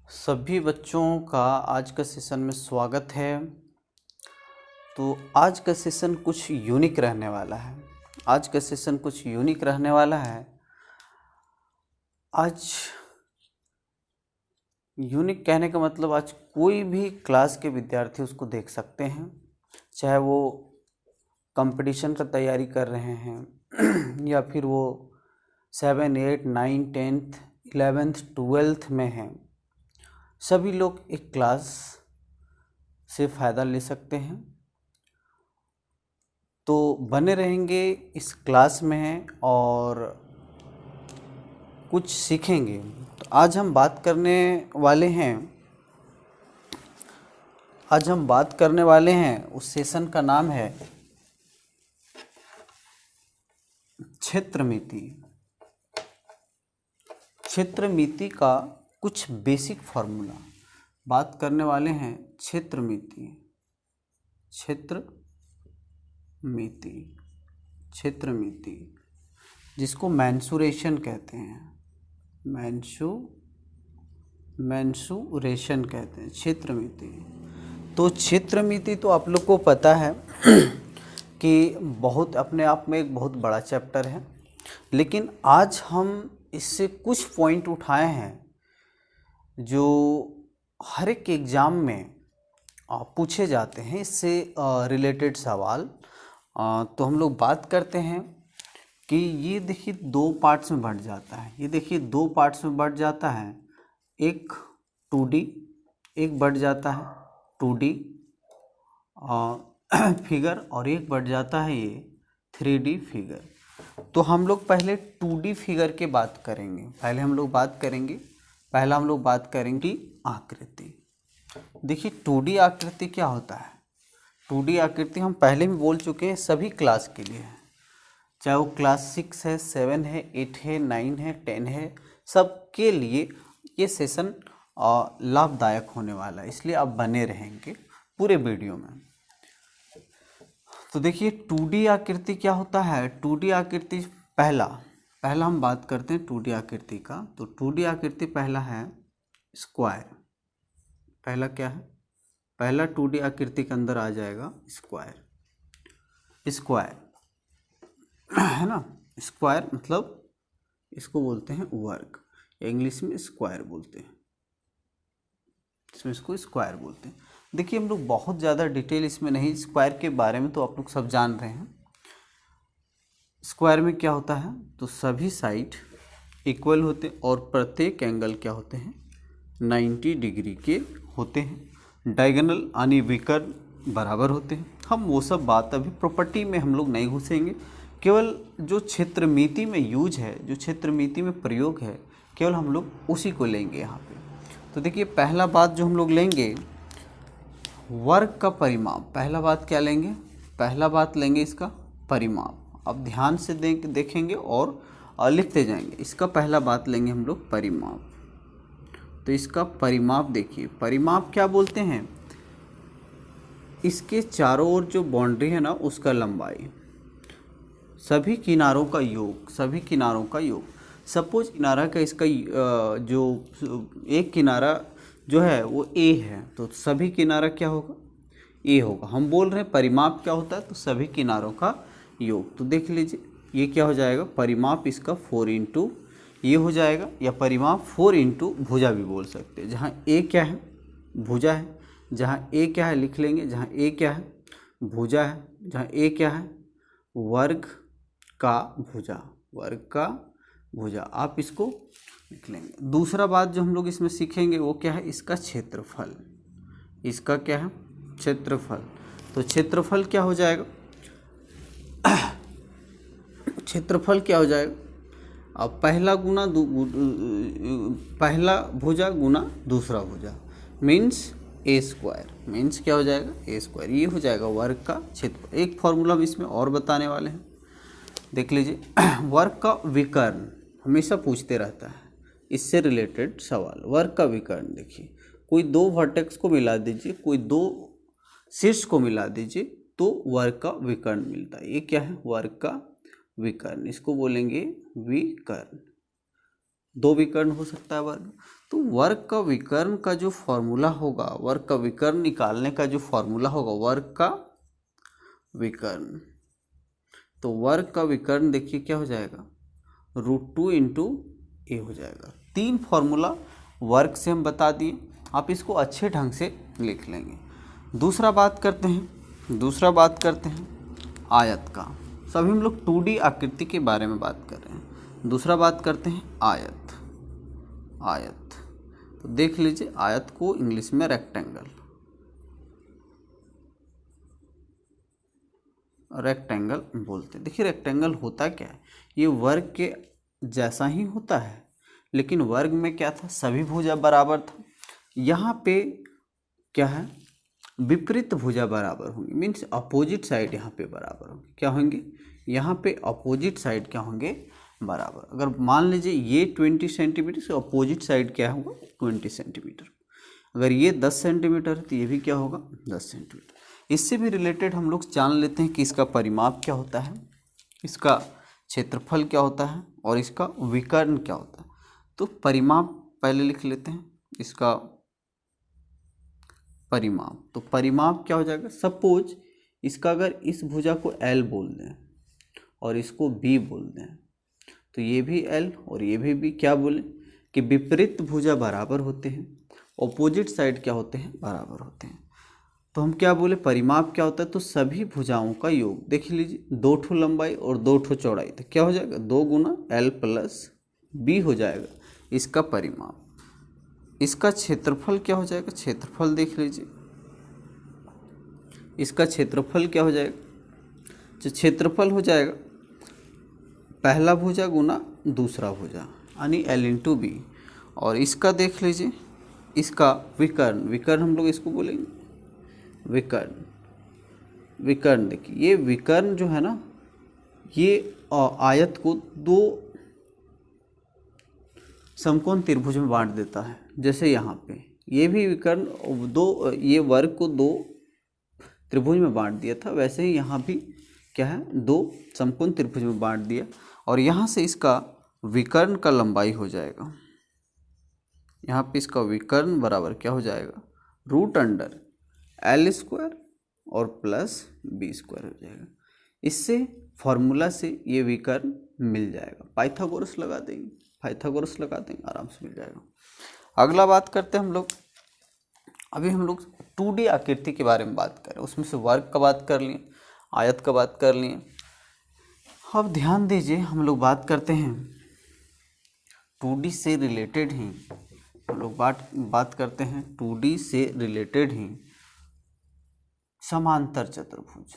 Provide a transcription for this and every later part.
सभी बच्चों का आज का सेशन में स्वागत है। तो आज का सेशन कुछ यूनिक रहने वाला है। आज यूनिक कहने का मतलब आज कोई भी क्लास के विद्यार्थी उसको देख सकते हैं, चाहे वो कंपटीशन का तैयारी कर रहे हैं या फिर वो 7, 8, 9, 10th, 11th, 12th में हैं। सभी लोग एक क्लास से फ़ायदा ले सकते हैं। तो बने रहेंगे इस क्लास में और कुछ सीखेंगे। तो आज हम बात करने वाले हैं उस सेशन का नाम है क्षेत्रमिति का कुछ बेसिक फॉर्मूला बात करने वाले हैं। क्षेत्रमिति जिसको मेंसुरेशन कहते हैं। मेंसुरेशन कहते हैं क्षेत्रमिति। तो क्षेत्रमिति तो आप लोग को पता है कि बहुत अपने आप में एक बहुत बड़ा चैप्टर है, लेकिन आज हम इससे कुछ पॉइंट उठाए हैं जो हर एक एग्ज़ाम में पूछे जाते हैं, इससे रिलेटेड सवाल। तो हम लोग बात करते हैं कि ये देखिए दो पार्ट्स में बढ़ जाता है। एक 2D, एक बढ़ जाता है 2D फिगर, और एक बढ़ जाता है ये 3D फिगर। तो हम लोग पहले 2D फिगर की बात करेंगे। पहला हम लोग बात करेंगे आकृति। देखिए 2D आकृति क्या होता है। 2D आकृति हम पहले भी बोल चुके हैं, सभी क्लास के लिए है, चाहे वो क्लास 6 है, 7 है, 8 है, 9 है, 10 है, सबके लिए ये सेशन लाभदायक होने वाला है, इसलिए आप बने रहेंगे पूरे वीडियो में। तो देखिए 2D आकृति क्या होता है। 2D आकृति पहला हम बात करते हैं 2D आकृति का। तो 2D आकृति पहला है स्क्वायर। पहला क्या है? पहला 2D आकृति के अंदर आ जाएगा स्क्वायर है ना। स्क्वायर मतलब इसको बोलते हैं वर्ग, इंग्लिश में स्क्वायर बोलते हैं, इसमें इसको स्क्वायर बोलते हैं। देखिए हम लोग बहुत ज़्यादा डिटेल इसमें नहीं, स्क्वायर के बारे में तो आप लोग सब जान रहे हैं। स्क्वायर में क्या होता है, तो सभी साइड इक्वल होते हैं और प्रत्येक एंगल क्या होते हैं 90 डिग्री के होते हैं। डायगोनल यानी विकर्ण बराबर होते हैं। हम वो सब बात अभी प्रॉपर्टी में हम लोग नहीं घुसेंगे, केवल जो क्षेत्रमिति में यूज है, जो क्षेत्रमिति में प्रयोग है, केवल हम लोग उसी को लेंगे यहाँ पे। तो देखिए पहला बात जो हम लोग लेंगे वर्ग का परिमाप। पहला बात क्या लेंगे? पहला बात लेंगे इसका परिमाप। अब ध्यान से देखेंगे और लिखते जाएंगे। इसका पहला बात लेंगे हम लोग परिमाप। तो इसका परिमाप देखिए, परिमाप क्या बोलते हैं, इसके चारों ओर जो बाउंड्री है ना उसका लंबाई, सभी किनारों का योग। सपोज किनारा का इसका जो एक किनारा जो है वो ए है, तो सभी किनारा क्या होगा ए होगा। हम बोल रहे हैं परिमाप क्या होता है, तो सभी किनारों का योग। तो देख लीजिए ये क्या हो जाएगा, परिमाप इसका 4 इंटू ये हो जाएगा, या परिमाप 4 इंटू भुजा भी बोल सकते हैं। जहाँ ए क्या है भुजा है, जहाँ ए क्या है लिख लेंगे, जहाँ ए क्या है भुजा है, जहाँ ए क्या है वर्ग का भुजा, आप इसको लिख लेंगे। दूसरा बात जो हम लोग इसमें सीखेंगे वो क्या है, इसका क्षेत्रफल। इसका क्या है क्षेत्रफल। तो क्षेत्रफल क्या हो जाएगा, अब पहला भुजा गुना दूसरा भुजा मीन्स ए स्क्वायर। मीन्स क्या हो जाएगा ए स्क्वायर। ये हो जाएगा वर्ग का क्षेत्रफल। एक फॉर्मूला हम इसमें और बताने वाले हैं, देख लीजिए। वर्ग का विकर्ण हमेशा पूछते रहता है, इससे रिलेटेड सवाल। वर्ग का विकर्ण देखिए, कोई दो वर्टेक्स को मिला दीजिए, कोई दो शीर्ष को मिला दीजिए, तो वर्ग का विकर्ण मिलता है। ये क्या है वर्ग का विकर्ण, इसको बोलेंगे विकर्ण। दो विकर्ण हो सकता है वर्ग। तो वर्ग का विकर्ण का जो फॉर्मूला होगा, वर्ग का विकर्ण निकालने का जो फॉर्मूला होगा, वर्ग का विकर्ण, तो वर्ग का विकर्ण देखिए क्या हो जाएगा, √2 इंटू ए हो जाएगा। 3 फॉर्मूला वर्ग से हम बता दिए, आप इसको अच्छे ढंग से लिख लेंगे। दूसरा बात करते हैं आयत का। सभी हम लोग 2D आकृति के बारे में बात कर रहे हैं। दूसरा बात करते हैं आयत। तो देख लीजिए, आयत को इंग्लिश में रेक्टेंगल बोलते हैं। देखिए रेक्टेंगल होता क्या है, ये वर्ग के जैसा ही होता है, लेकिन वर्ग में क्या था, सभी भुजा बराबर था। यहाँ पे क्या है, विपरीत भुजा बराबर होंगी, मीन्स अपोजिट साइड यहाँ पे बराबर होंगे। क्या होंगे, यहाँ पे अपोजिट साइड क्या होंगे, बराबर। अगर मान लीजिए ये 20 सेंटीमीटर, तो अपोजिट साइड क्या होगा, 20 सेंटीमीटर। अगर ये 10 सेंटीमीटर है तो ये भी क्या होगा, 10 सेंटीमीटर। इससे भी रिलेटेड हम लोग जान लेते हैं कि इसका परिमाप क्या होता है, इसका क्षेत्रफल क्या होता है और इसका विकर्ण क्या होता है। तो परिमाप पहले लिख लेते हैं, इसका परिमाप। तो परिमाप क्या हो जाएगा, सपोज इसका अगर इस भुजा को L बोल दें और इसको B बोल दें, तो ये भी L और ये भी B, क्या बोले कि विपरीत भुजा बराबर होते हैं, ऑपोजिट साइड क्या होते हैं, बराबर होते हैं। तो हम क्या बोले, परिमाप क्या होता है, तो सभी भुजाओं का योग। देख लीजिए, 2 ठो लंबाई और 2 ठो चौड़ाई, तो क्या हो जाएगा, 2 गुना L प्लस B हो जाएगा इसका परिमाप। इसका क्षेत्रफल क्या हो जाएगा, क्षेत्रफल देख लीजिए, इसका क्षेत्रफल क्या हो जाएगा, जो क्षेत्रफल हो जाएगा पहला भुजा गुना दूसरा भुजा, यानी L इंटू B। और इसका देख लीजिए, इसका विकर्ण हम लोग इसको बोलेंगे विकर्ण। देखिए ये विकर्ण जो है ना, ये आयत को 2 समकोण त्रिभुज में बांट देता है। जैसे यहाँ पे ये भी विकर्ण ये वर्ग को 2 त्रिभुज में बांट दिया था, वैसे ही यहाँ भी क्या है, 2 समकोण त्रिभुज में बांट दिया। और यहाँ से इसका विकर्ण का लंबाई हो जाएगा, यहाँ पे इसका विकर्ण बराबर क्या हो जाएगा, √L² और प्लस B² हो जाएगा। इससे फॉर्मूला से ये विकर्ण मिल जाएगा। पाइथागोरस लगा देंगे, आराम से मिल जाएगा। अगला बात करते हैं हम लोग, अभी हम लोग 2D आकृति के बारे में बात करें, उसमें से वर्ग का बात कर लिए, आयत का बात कर लिए। अब ध्यान दीजिए, हम लोग बात करते हैं 2D से रिलेटेड ही, हम लोग बात करते हैं 2D से रिलेटेड ही समांतर चतुर्भुज।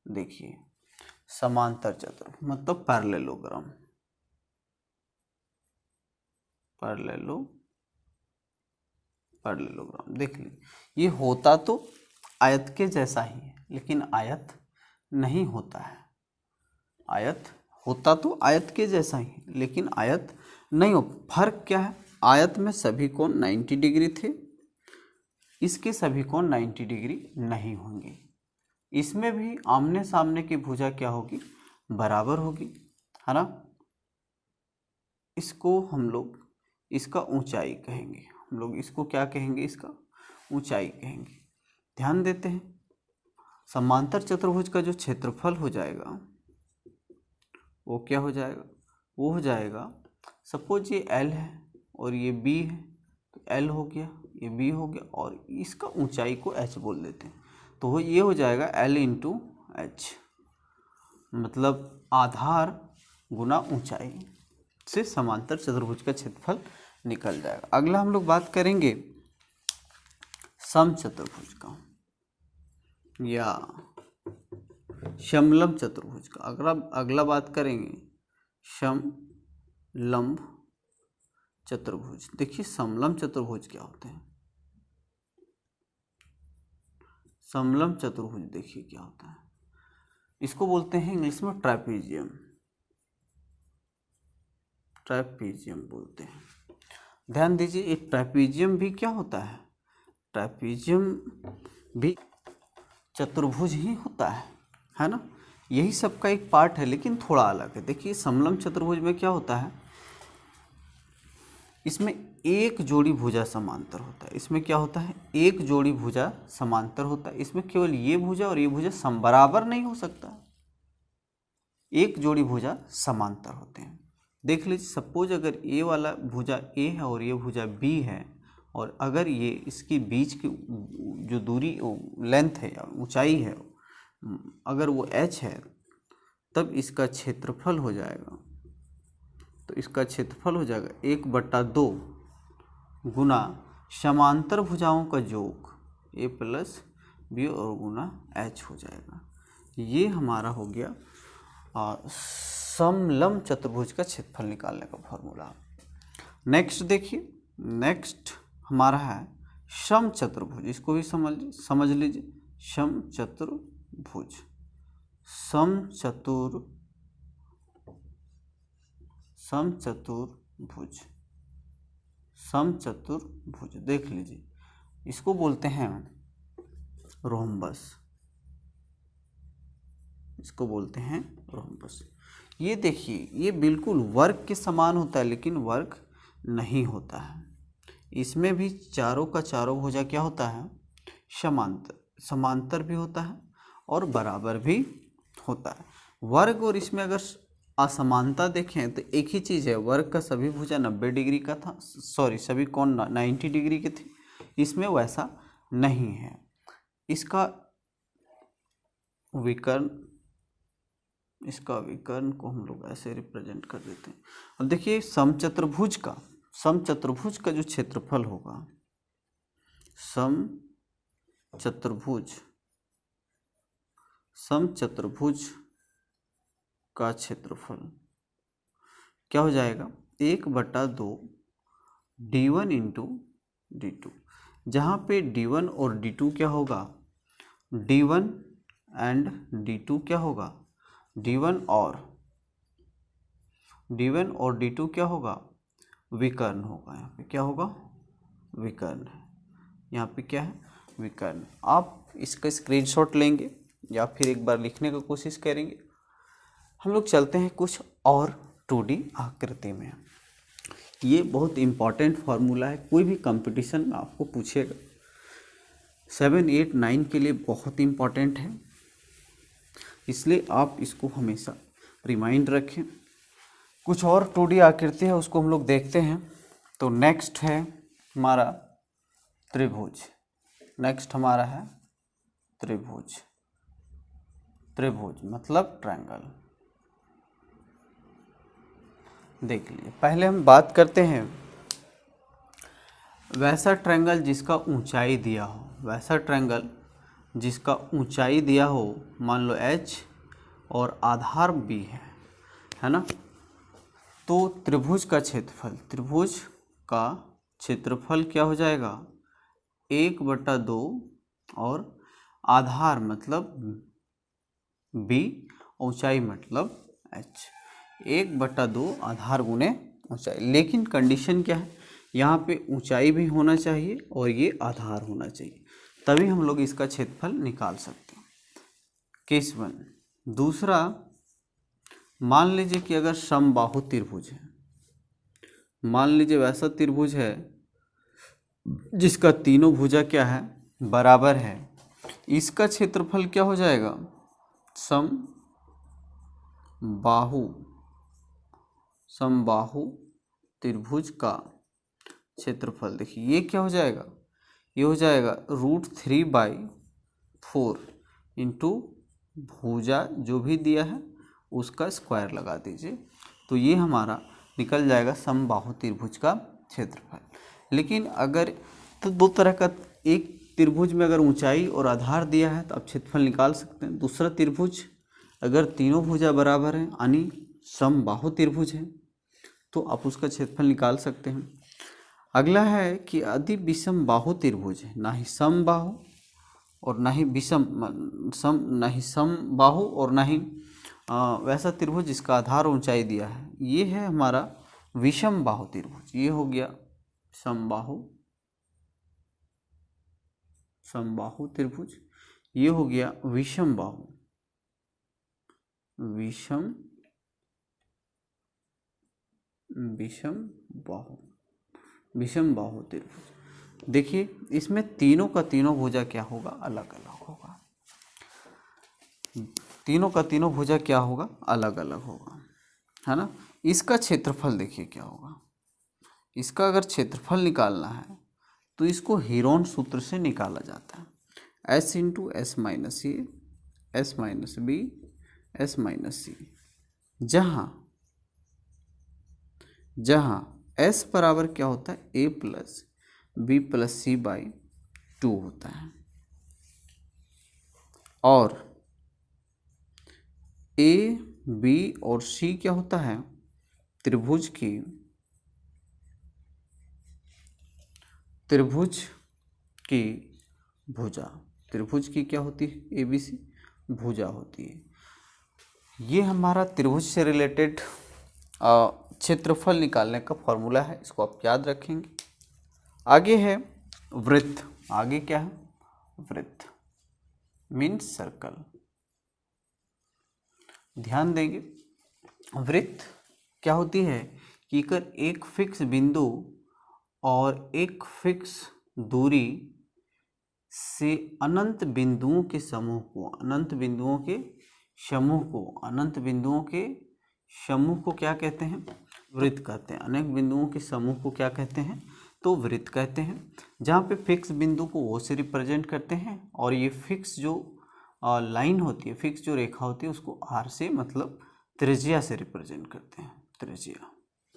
देखिए समांतर चतुर्भुज मतलब पैरेललोग्राम देख लीजिए, ये होता तो आयत के जैसा ही है, लेकिन आयत नहीं होता है। आयत होता तो आयत के जैसा ही, लेकिन आयत नहीं हो। फर्क क्या है, आयत में सभी कोण 90 डिग्री थे, इसके सभी कोण 90 डिग्री नहीं होंगे। इसमें भी आमने सामने की भुजा क्या होगी, बराबर होगी, है ना। इसको हम लोग इसका ऊंचाई कहेंगे, हम लोग इसको क्या कहेंगे, इसका ऊंचाई कहेंगे। ध्यान देते हैं, समांतर चतुर्भुज का जो क्षेत्रफल हो जाएगा वो क्या हो जाएगा, वो हो जाएगा, सपोज ये L है और ये B है, तो L हो गया, ये B हो गया, और इसका ऊंचाई को H बोल देते हैं, तो ये हो जाएगा L इंटू H, मतलब आधार गुना ऊंचाई से समांतर चतुर्भुज का क्षेत्रफल निकल जाएगा। अगला हम लोग बात करेंगे समचतुर्भुज का या समलंब चतुर्भुज का। अगला बात करेंगे समलंब चतुर्भुज। देखिए समलंब चतुर्भुज क्या होते हैं, समलंब चतुर्भुज देखिए क्या होता है, इसको बोलते हैं इंग्लिश में ट्रेपीजियम बोलते हैं। ध्यान दीजिए, ये ट्रेपीजियम भी क्या होता है, ट्रेपीजियम भी चतुर्भुज ही होता है ना। यही सब का एक पार्ट है लेकिन थोड़ा अलग है। देखिए समलम चतुर्भुज में क्या होता है, इसमें एक जोड़ी भुजा समांतर होता है। इसमें क्या होता है, एक जोड़ी भुजा समांतर होता है। इसमें केवल ये भुजा और ये भुजा समबराबर नहीं हो सकता, एक जोड़ी भुजा समांतर होते हैं। देख लीजिए सपोज अगर ये वाला भुजा ए है और ये भुजा बी है, और अगर ये इसकी बीच की जो दूरी लेंथ है या ऊंचाई है अगर वो h है, तब इसका क्षेत्रफल हो जाएगा, तो इसका क्षेत्रफल हो जाएगा 1/2 गुना समांतर भुजाओं का योग a प्लस बी और गुना h हो जाएगा। ये हमारा हो गया समलम चतुर्भुज का क्षेत्रफल निकालने का फॉर्मूला। नेक्स्ट देखिए, नेक्स्ट हमारा है सम चतुर्भुज। इसको भी समझ लीजिए। सम चतुर्भुज, सम चतुर्भुज, सम चतुर्भुज देख लीजिए, इसको बोलते हैं रोम्बस, इसको बोलते हैं रोम्बस। ये देखिए ये बिल्कुल वर्ग के समान होता है लेकिन वर्ग नहीं होता है। इसमें भी चारों का चारों भुजा क्या होता है, समांतर, समांतर भी होता है और बराबर भी होता है। वर्ग और इसमें अगर असमानता देखें तो एक ही चीज़ है, वर्ग का सभी भुजा 90 डिग्री का था, सॉरी सभी कोण 90 डिग्री के थे। इसमें वैसा नहीं है। इसका विकर्ण, इसका विकर्ण को हम लोग ऐसे रिप्रेजेंट कर देते हैं। अब देखिए समचतुर्भुज का, समचतुर्भुज का जो क्षेत्रफल होगा, समचतुर्भुज, समचतुर्भुज का क्षेत्रफल क्या हो जाएगा, 1/2 d1 इंटू d2, जहाँ पे d1 और d2 क्या होगा, d1 एंड d2 क्या होगा, d1 और d2 क्या होगा, विकर्ण होगा। यहाँ पे क्या होगा, विकर्ण है। यहाँ पे क्या है, विकर्ण। आप इसका स्क्रीनशॉट लेंगे या फिर एक बार लिखने की कोशिश करेंगे। हम लोग चलते हैं कुछ और 2D आकृति में। ये बहुत इम्पॉर्टेंट फार्मूला है, कोई भी कंपटीशन में आपको पूछेगा 7, 8, 9 के लिए बहुत इम्पॉर्टेंट है, इसलिए आप इसको हमेशा रिमाइंड रखें। कुछ और 2D आकृति है उसको हम लोग देखते हैं। तो नेक्स्ट है हमारा त्रिभुज, नेक्स्ट हमारा है त्रिभुज, त्रिभुज मतलब ट्रायंगल। देख लिए पहले हम बात करते हैं वैसा ट्रायंगल जिसका ऊंचाई दिया हो, वैसा ट्रायंगल जिसका ऊंचाई दिया हो, मान लो h और आधार b है ना। तो त्रिभुज का क्षेत्रफल, त्रिभुज का क्षेत्रफल क्या हो जाएगा, 1/2 और आधार मतलब b, ऊंचाई मतलब h, 1/2 आधार गुने ऊंचाई। लेकिन कंडीशन क्या है, यहाँ पे ऊंचाई भी होना चाहिए और ये आधार होना चाहिए, तभी हम लोग इसका क्षेत्रफल निकाल सकते हैं। केस 1। दूसरा, मान लीजिए कि अगर समबाहु त्रिभुज है, मान लीजिए वैसा त्रिभुज है जिसका तीनों भुजा क्या है, बराबर है। इसका क्षेत्रफल क्या हो जाएगा, समबाहु, समबाहु त्रिभुज का क्षेत्रफल देखिए ये क्या हो जाएगा, ये हो जाएगा √3/4 इंटू भुजा जो भी दिया है उसका स्क्वायर लगा दीजिए, तो ये हमारा निकल जाएगा समबाहु त्रिभुज का क्षेत्रफल। लेकिन अगर तो दो तरह का, एक त्रिभुज में अगर ऊंचाई और आधार दिया है तो आप क्षेत्रफल निकाल सकते हैं। दूसरा त्रिभुज अगर तीनों भुजा बराबर हैं यानी समबाहु त्रिभुज है तो आप उसका क्षेत्रफल निकाल सकते हैं। अगला है कि यदि विषम बाहु त्रिभुज है, ना ही समबाहु और ना ही विषम ना ही समबाहु और ना ही वैसा त्रिभुज जिसका आधार ऊंचाई दिया है, ये है हमारा विषम बाहु त्रिभुज। ये हो गया समबाहु, समबाहु त्रिभुज, ये हो गया विषम बाहु, विषम बाहु, विषम बाहु त्रिभुज। देखिए इसमें तीनों का तीनों भुजा क्या होगा, अलग अलग होगा। तीनों का तीनों भुजा क्या होगा, अलग अलग होगा, है ना। इसका क्षेत्रफल देखिए क्या होगा। इसका अगर क्षेत्रफल निकालना है तो इसको हीरोन सूत्र से निकाला जाता है। s into S minus A, S minus B, S minus C, जहाँ s बराबर क्या होता है, a plus B plus C by 2 होता है, और a, b और c क्या होता है, त्रिभुज की भुजा। त्रिभुज की क्या होती है, ABC भुजा होती है। ये हमारा त्रिभुज से रिलेटेड क्षेत्रफल निकालने का फॉर्मूला है, इसको आप याद रखेंगे। आगे है वृत्त। आगे क्या है, वृत्त मीन्स सर्कल। ध्यान देंगे, वृत्त क्या होती है कि अगर एक फिक्स बिंदु और एक फिक्स दूरी से अनंत बिंदुओं के समूह को, अनंत बिंदुओं के समूह को क्या कहते हैं, वृत्त कहते हैं। अनेक बिंदुओं के समूह को क्या कहते हैं, तो वृत्त कहते हैं। जहाँ पे फिक्स बिंदु को ओ से रिप्रेजेंट करते हैं और ये फिक्स जो लाइन होती है, फिक्स जो रेखा होती है उसको आर से मतलब त्रिज्या से रिप्रेजेंट करते हैं, त्रिज्या।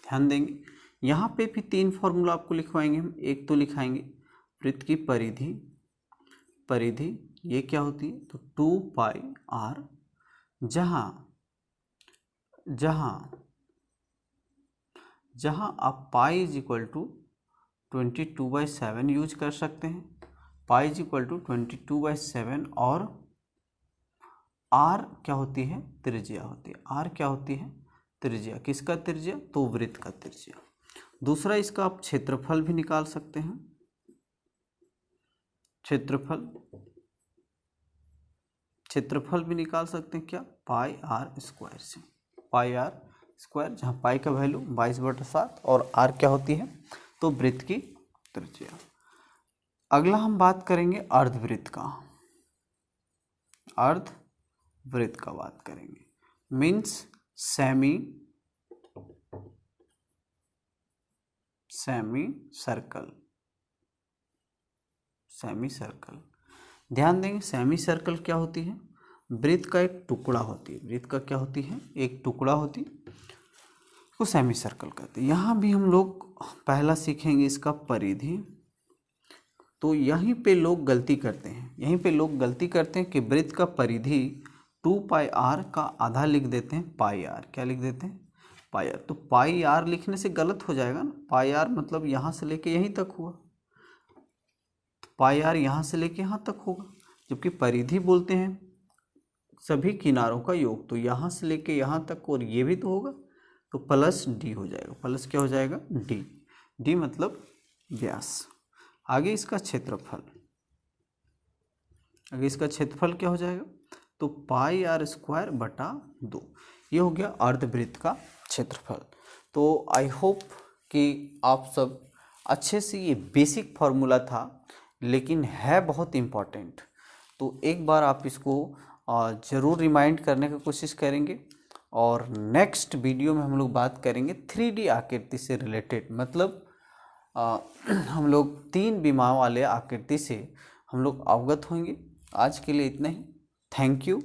ध्यान देंगे, यहाँ पे भी 3 फॉर्मूला आपको लिखवाएंगे हम। एक तो लिखाएंगे वृत्त की परिधि ये क्या होती है, तो 2 पाई आर, जहाँ आप pi is equal to 22/7 use कर सकते हैं। पाई इज इक्वल टू 22/7 और आर क्या होती है, त्रिज्या होती है। आर क्या होती है, त्रिज्या। किसका त्रिज्या, तो वृत्त का त्रिज्या। दूसरा इसका आप क्षेत्रफल भी निकाल सकते हैं। क्षेत्रफल भी निकाल सकते हैं क्या, पाई आर स्क्वायर से। पाई आर स्क्वायर, जहाँ पाई का वैल्यू 22/7 और आर क्या होती है, तो वृत्त की त्रिज्या। अगला हम बात करेंगे अर्धवृत्त का। अर्धवृत्त का बात करेंगे, मीन्स सेमी सर्कल। ध्यान देंगे, सेमी सर्कल क्या होती है, वृत्त का एक टुकड़ा होती है। वृत्त का क्या होती है, एक टुकड़ा होती है, उसको सेमी सर्कल कहते हैं। यहाँ भी हम लोग पहला सीखेंगे इसका परिधि। तो यहीं पे लोग गलती करते हैं, कि वृत्त का परिधि 2 पाई आर का आधा लिख देते हैं पाई आर। क्या लिख देते हैं, पाई आर। तो पाई आर लिखने से गलत हो जाएगा ना। पाई आर मतलब यहाँ से लेके यहीं तक हुआ, पाई आर यहाँ से लेके यहाँ तक होगा। जबकि परिधि बोलते हैं सभी किनारों का योग, तो यहाँ से लेके यहाँ तक और ये भी तो होगा, तो प्लस डी हो जाएगा। प्लस क्या हो जाएगा, डी मतलब व्यास। आगे इसका क्षेत्रफल क्या हो जाएगा, तो पाई आर स्क्वायर बटा 2। ये हो गया अर्धवृत्त का क्षेत्रफल। तो आई होप कि आप सब अच्छे से, ये बेसिक फॉर्मूला था लेकिन है बहुत इम्पॉर्टेंट, तो एक बार आप इसको ज़रूर रिमाइंड करने की कोशिश करेंगे। और नेक्स्ट वीडियो में हम लोग बात करेंगे 3D आकृति से रिलेटेड, मतलब हम लोग 3 विमाओं वाले आकृति से हम लोग अवगत होंगे। आज के लिए इतना ही। Thank you.